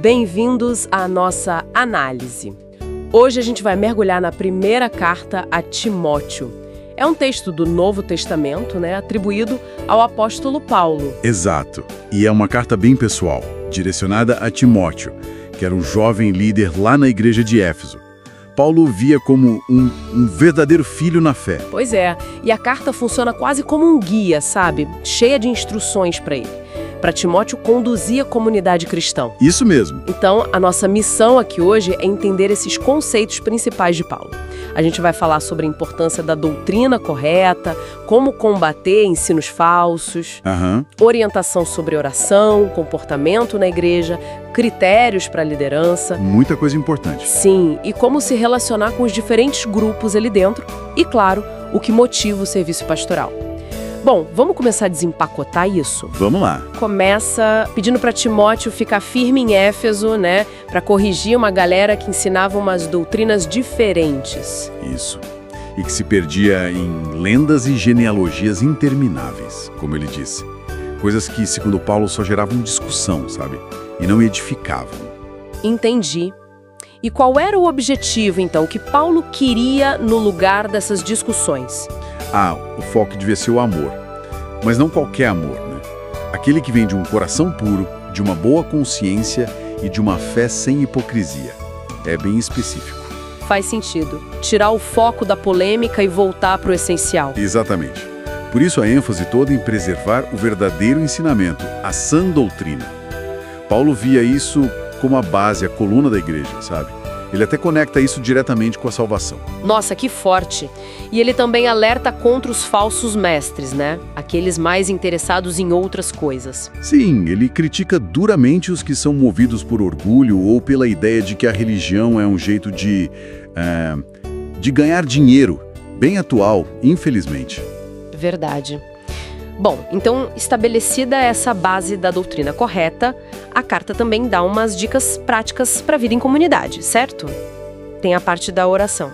Bem-vindos à nossa análise. Hoje a gente vai mergulhar na primeira carta a Timóteo. É um texto do Novo Testamento, atribuído ao apóstolo Paulo. Exato. E é uma carta bem pessoal, direcionada a Timóteo, que era um jovem líder lá na igreja de Éfeso. Paulo o via como um verdadeiro filho na fé. Pois é, e a carta funciona quase como um guia, sabe? Cheia de instruções para ele. Para Timóteo conduzir a comunidade cristã. Isso mesmo. Então, a nossa missão aqui hoje é entender esses conceitos principais de Paulo. A gente vai falar sobre a importância da doutrina correta, como combater ensinos falsos, orientação sobre oração, comportamento na igreja, critérios para a liderança. Muita coisa importante. Sim, e como se relacionar com os diferentes grupos ali dentro e, claro, o que motiva o serviço pastoral. Bom, vamos começar a desempacotar isso? Vamos lá. Começa pedindo para Timóteo ficar firme em Éfeso, para corrigir uma galera que ensinava umas doutrinas diferentes. Isso. E que se perdia em lendas e genealogias intermináveis, como ele disse. Coisas que, segundo Paulo, só geravam discussão, sabe? E não edificavam. Entendi. E qual era o objetivo, então, que Paulo queria no lugar dessas discussões? O foco devia ser o amor. Mas não qualquer amor, Aquele que vem de um coração puro, de uma boa consciência e de uma fé sem hipocrisia. É bem específico. Faz sentido. Tirar o foco da polêmica e voltar para o essencial. Exatamente. Por isso a ênfase toda em preservar o verdadeiro ensinamento, a sã doutrina. Paulo via isso como a base, a coluna da igreja, sabe? Ele até conecta isso diretamente com a salvação. Nossa, que forte! E ele também alerta contra os falsos mestres, Aqueles mais interessados em outras coisas. Sim, ele critica duramente os que são movidos por orgulho ou pela ideia de que a religião é um jeito de ganhar dinheiro, bem atual, infelizmente. Verdade. Bom, então, estabelecida essa base da doutrina correta, a carta também dá umas dicas práticas para a vida em comunidade, certo? Tem a parte da oração.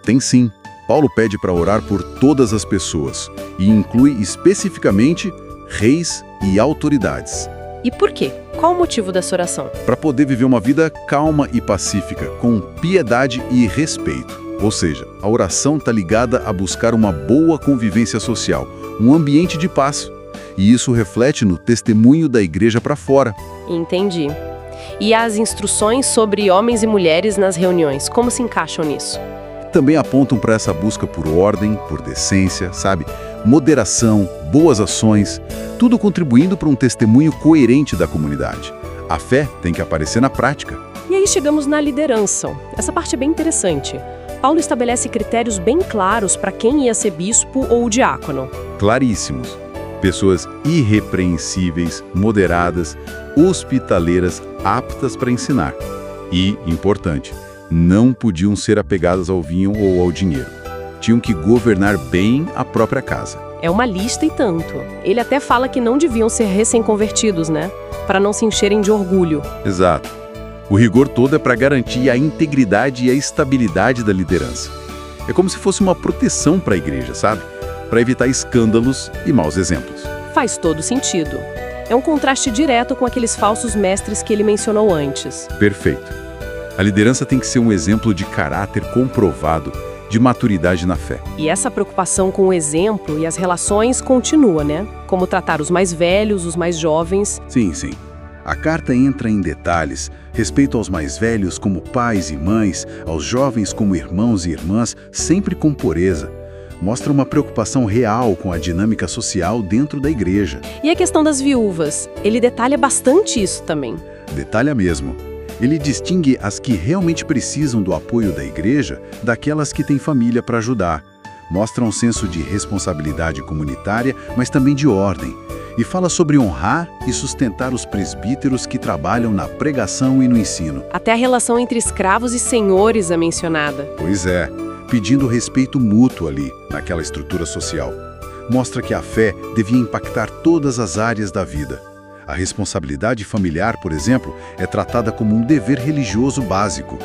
Tem sim. Paulo pede para orar por todas as pessoas e inclui especificamente reis e autoridades. E por quê? Qual o motivo dessa oração? Para poder viver uma vida calma e pacífica, com piedade e respeito. Ou seja, a oração está ligada a buscar uma boa convivência social, um ambiente de paz. E isso reflete no testemunho da igreja para fora. Entendi. E as instruções sobre homens e mulheres nas reuniões, como se encaixam nisso? Também apontam para essa busca por ordem, por decência, sabe? Moderação, boas ações, tudo contribuindo para um testemunho coerente da comunidade. A fé tem que aparecer na prática. E aí chegamos na liderança. Essa parte é bem interessante. Paulo estabelece critérios bem claros para quem ia ser bispo ou diácono. Claríssimos. Pessoas irrepreensíveis, moderadas, hospitaleiras, aptas para ensinar. E, importante, não podiam ser apegadas ao vinho ou ao dinheiro. Tinham que governar bem a própria casa. É uma lista e tanto. Ele até fala que não deviam ser recém-convertidos, para não se encherem de orgulho. Exato. O rigor todo é para garantir a integridade e a estabilidade da liderança. É como se fosse uma proteção para a igreja, sabe? Para evitar escândalos e maus exemplos. Faz todo sentido. É um contraste direto com aqueles falsos mestres que ele mencionou antes. Perfeito. A liderança tem que ser um exemplo de caráter comprovado, de maturidade na fé. E essa preocupação com o exemplo e as relações continua, Como tratar os mais velhos, os mais jovens. Sim. A carta entra em detalhes, respeito aos mais velhos como pais e mães, aos jovens como irmãos e irmãs, sempre com pureza. Mostra uma preocupação real com a dinâmica social dentro da igreja. E a questão das viúvas? Ele detalha bastante isso também. Detalha mesmo. Ele distingue as que realmente precisam do apoio da igreja daquelas que têm família para ajudar. Mostra um senso de responsabilidade comunitária, mas também de ordem. E fala sobre honrar e sustentar os presbíteros que trabalham na pregação e no ensino. Até a relação entre escravos e senhores é mencionada. Pois é, pedindo respeito mútuo ali, naquela estrutura social. Mostra que a fé devia impactar todas as áreas da vida. A responsabilidade familiar, por exemplo, é tratada como um dever religioso básico.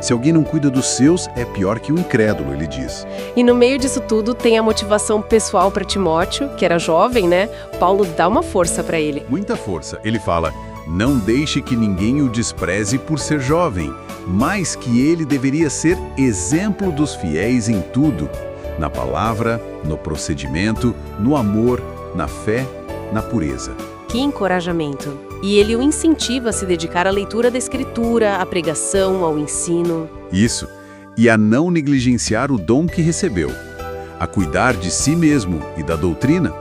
Se alguém não cuida dos seus, é pior que o incrédulo, ele diz. E no meio disso tudo tem a motivação pessoal para Timóteo, que era jovem, Paulo dá uma força para ele. Muita força. Ele fala, Não deixe que ninguém o despreze por ser jovem, mas que ele deveria ser exemplo dos fiéis em tudo, na palavra, no procedimento, no amor, na fé, na pureza. Que encorajamento! E ele o incentiva a se dedicar à leitura da Escritura, à pregação, ao ensino. Isso, e a não negligenciar o dom que recebeu, a cuidar de si mesmo e da doutrina.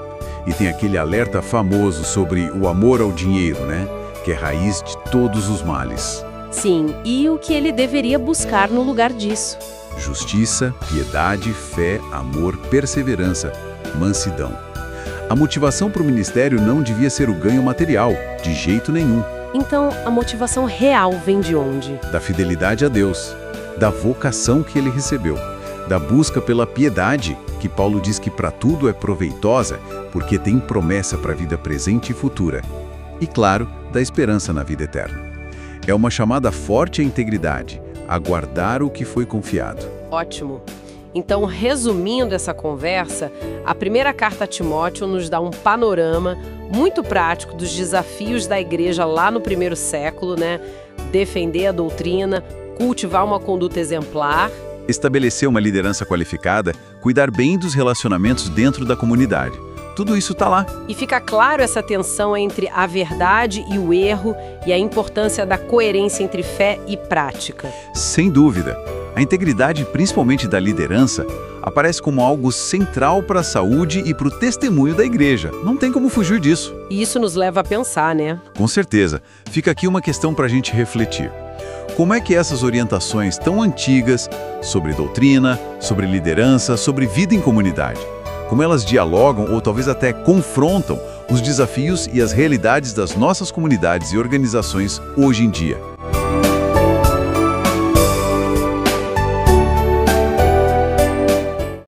E tem aquele alerta famoso sobre o amor ao dinheiro, né? Que é raiz de todos os males. Sim, e o que ele deveria buscar no lugar disso? Justiça, piedade, fé, amor, perseverança, mansidão. A motivação para o ministério não devia ser o ganho material, de jeito nenhum. Então, a motivação real vem de onde? Da fidelidade a Deus, da vocação que ele recebeu, da busca pela piedade, que Paulo diz que para tudo é proveitosa, porque tem promessa para a vida presente e futura. E, claro, da esperança na vida eterna. É uma chamada forte à integridade, a guardar o que foi confiado. Ótimo! Então, resumindo essa conversa, a primeira carta a Timóteo nos dá um panorama muito prático dos desafios da igreja lá no primeiro século, né? Defender a doutrina, cultivar uma conduta exemplar, estabelecer uma liderança qualificada, cuidar bem dos relacionamentos dentro da comunidade. Tudo isso está lá. E fica claro essa tensão entre a verdade e o erro e a importância da coerência entre fé e prática. Sem dúvida. A integridade, principalmente da liderança, aparece como algo central para a saúde e para o testemunho da igreja. Não tem como fugir disso. E isso nos leva a pensar, né? Com certeza. Fica aqui uma questão para a gente refletir. Como é que essas orientações tão antigas sobre doutrina, sobre liderança, sobre vida em comunidade, como elas dialogam ou talvez até confrontam os desafios e as realidades das nossas comunidades e organizações hoje em dia?